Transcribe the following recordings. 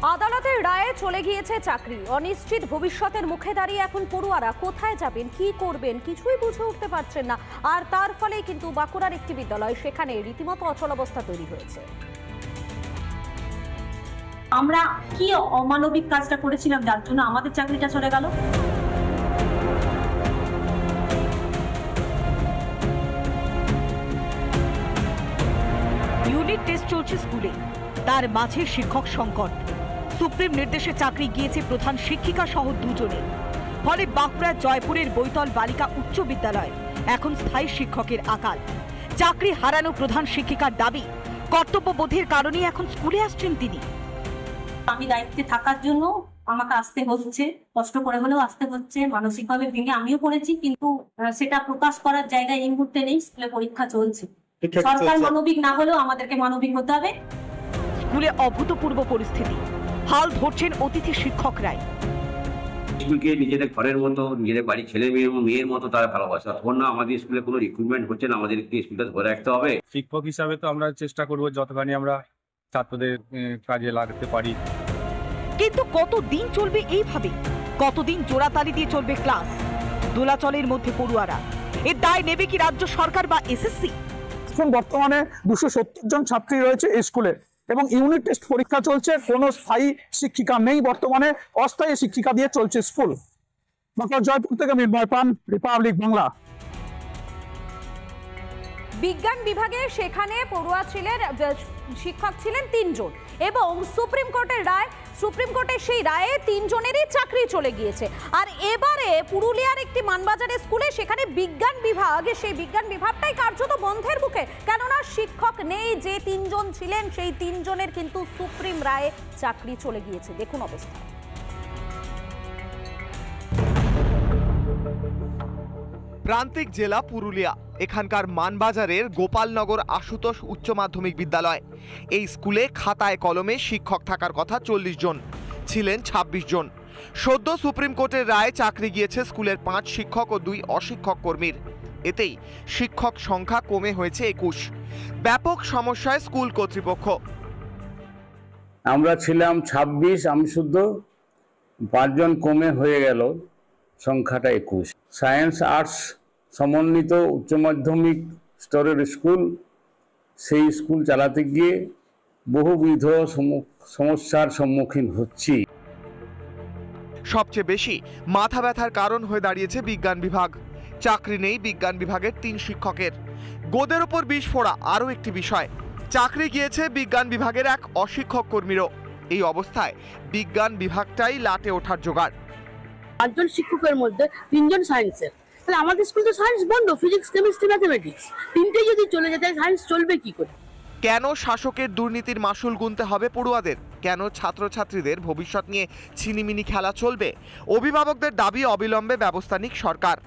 আদালতের রায়ে চলে গিয়েছে চাকরি। অনিশ্চিত ভবিষ্যতের মুখে দাঁড়িয়ে এখন পড়ুয়ারা কোথায় যাবেন, কি করবেন কিছুই বুঝে উঠতে পারছেন না। আর তার ফলে কিন্তু বাঁকুড়ার একটি বিদ্যালয়, সেখানে রীতিমতো অচলাবস্থা তৈরি হয়েছে। আমরা কি অমানবিক কাজটা করেছিলাম যার জন্য আমাদের চাকরিটা চলে গেল? ইউনিট টেস্ট চলছে স্কুলে, তার মাঝে শিক্ষক সংকট। সুপ্রিম নির্দেশে চাকরি গিয়েছে প্রধান শিক্ষিকা সহ দুজনে। ফলে বাঁকুড়ার জয়পুরের বৈতল বালিকা উচ্চ বিদ্যালয় এখন স্থায়ী শিক্ষকের আকাল। চাকরি হারানো প্রধান শিক্ষিকার দাবি, কর্তব্যবোধের কারণে এখন স্কুলে আসছেন তিনি। আমি দায়িত্বে থাকার জন্য আমাকে আসতে হচ্ছে, কষ্ট করে হলেও আসতে হচ্ছে। মানসিকভাবে ভেঙে আমিও পড়েছি, কিন্তু সেটা প্রকাশ করার জায়গায় এই মুহূর্তে নেই। স্কুলে পরীক্ষা চলছে, সরকার মানবিক না হলেও আমাদেরকে মানবিক হতে হবে। স্কুলে অভূতপূর্ব পরিস্থিতি, হাল ধরছেন অতিথি শিক্ষকরাই। স্কুলকে নিজেদের ঘরের মতো, নিজেদের বাড়ির ছেলে মেয়ের মতো তারা ভালোবাসে। তখন না আমাদের স্কুলে কোনো রিক্রুটমেন্ট হচ্ছে না, আমাদের স্কুলটা ধরে রাখতে হবে। শিক্ষক হিসাবে তো আমরা চেষ্টা করবো যতখানি আমরা ছাত্রদের কাজে লাগাতে পারি। কিন্তু কতদিন চলবে এইভাবে? কতদিন জোড়াতালি দিয়ে চলবে ক্লাস? দোলাচলের মধ্যে পড়ুয়ারা, এর দায় নেবে কি রাজ্য সরকার বা এসএসসি? বর্তমানে 270 জন ছাত্রী রয়েছে এই স্কুলে এবং ইউনিট টেস্ট পরীক্ষা চলছে। কোনো স্থায়ী শিক্ষিকা নেই, বর্তমানে অস্থায়ী শিক্ষিকা দিয়ে চলছে স্কুল। বাঁকুড়া জয়পুর থেকে মৃন্ময় পান, রিপাবলিক বাংলা। বিজ্ঞান বিভাগে সেখানে পড়ুয়া ছিলেন, শিক্ষক ছিলেন 3 জন এবং সুপ্রিম কোর্টের সেই রায়ে 3 জনেরই চাকরি চলে গিয়েছে। আর এবারে পুরুলিয়ার একটি মানবাজারের স্কুলে সেখানে বিজ্ঞান বিভাগ, সেই বিজ্ঞান বিভাগটাই কার্যত বন্ধের মুখে, কেননা শিক্ষক নেই। যে 3 জন ছিলেন সেই 3 জনের কিন্তু সুপ্রিম রায়ে চাকরি চলে গিয়েছে। দেখুন অবস্থা। প্রান্তিক জেলা পুরুলিয়া, এখানকার মানবাজারের গোপালনগর আশুতোষ উচ্চ মাধ্যমিক বিদ্যালয়। এই স্কুলে খাতায় কলমে শিক্ষক থাকার কথা 40 জন, ছিলেন 26 জন। সদ্য সুপ্রিম কোর্টের রায়ে চাকরি গিয়েছে স্কুলের 5 শিক্ষক ও 2 অশিক্ষক কর্মীর। এতেই শিক্ষক সংখ্যা কমে হয়েছে 21। ব্যাপক সমস্যায় স্কুল কর্তৃপক্ষ। আমরা ছিলাম 26, আমি শুদ্ধ 5 জন কমে হয়ে গেল, সংখ্যাটা 21। সায়েন্স আর্টস সমন্বিত উচ্চ মাধ্যমিক স্তরের স্কুল, সেই স্কুল চালাতে গিয়ে বহুবিধ সমস্যার সম্মুখীন হচ্ছি। সবচেয়ে বেশি মাথা ব্যথার কারণ হয়ে দাঁড়িয়েছে বিজ্ঞান বিভাগ। চাকরি নেই বিজ্ঞান বিভাগের 3 শিক্ষকের। গোদের ওপর বিষ ফোড়া আরও একটি বিষয়, চাকরি গিয়েছে বিজ্ঞান বিভাগের 1 অশিক্ষক কর্মীরও। এই অবস্থায় বিজ্ঞান বিভাগটাই লাটে ওঠার জোগাড়। 5 জন শিক্ষকের মধ্যে 3 জন সায়েন্সের, তাহলে আমাদের স্কুল তো সায়েন্স বন্ধ, ফিজিক্স কেমিস্ট্রি ম্যাথমেটিক্স তিনটেই যদি চলে যেতে সায়েন্স চলবে কি করে? কেন শাসকের দুর্নীতির মাসুল গুনতে হবে পড়ুয়াদের? কেন ছাত্রছাত্রীদের ভবিষ্যৎ নিয়ে ছিনিমিনি খেলা চলবে? অভিভাবকদের দাবি অবিলম্বে ব্যবস্থা নিক সরকার।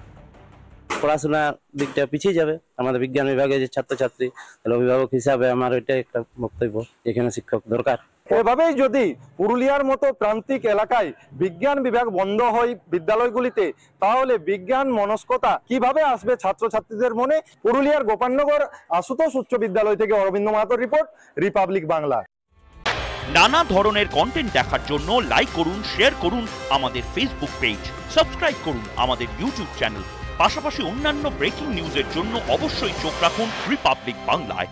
পড়াশোনার দিকটা পিছিয়ে যাবে আমাদের বিজ্ঞান বিভাগে যে ছাত্রছাত্রী, তাহলে অভিভাবক হিসাবে আমার ওইটা একটা বক্তব্য, এখানে শিক্ষক দরকার। এভাবেই যদি পুরুলিয়ার মতো প্রান্তিক এলাকায় বিজ্ঞান বিভাগ বন্ধ হয় বিদ্যালয়গুলিতে, তাহলে বিজ্ঞান মনস্কতা কিভাবে আসবে ছাত্রছাত্রীদের মনে? পুরুলিয়ার গোপালনগর আশুতোষ উচ্চ বিদ্যালয় থেকে অরবিন্দ মাহাতোর রিপোর্ট, রিপাবলিক বাংলা। নানা ধরনের কন্টেন্ট দেখার জন্য লাইক করুন, শেয়ার করুন আমাদের ফেসবুক পেজ, সাবস্ক্রাইব করুন আমাদের ইউটিউব চ্যানেল। পাশাপাশি অন্যান্য ব্রেকিং নিউজের জন্য অবশ্যই চোখ রাখুন রিপাবলিক বাংলায়।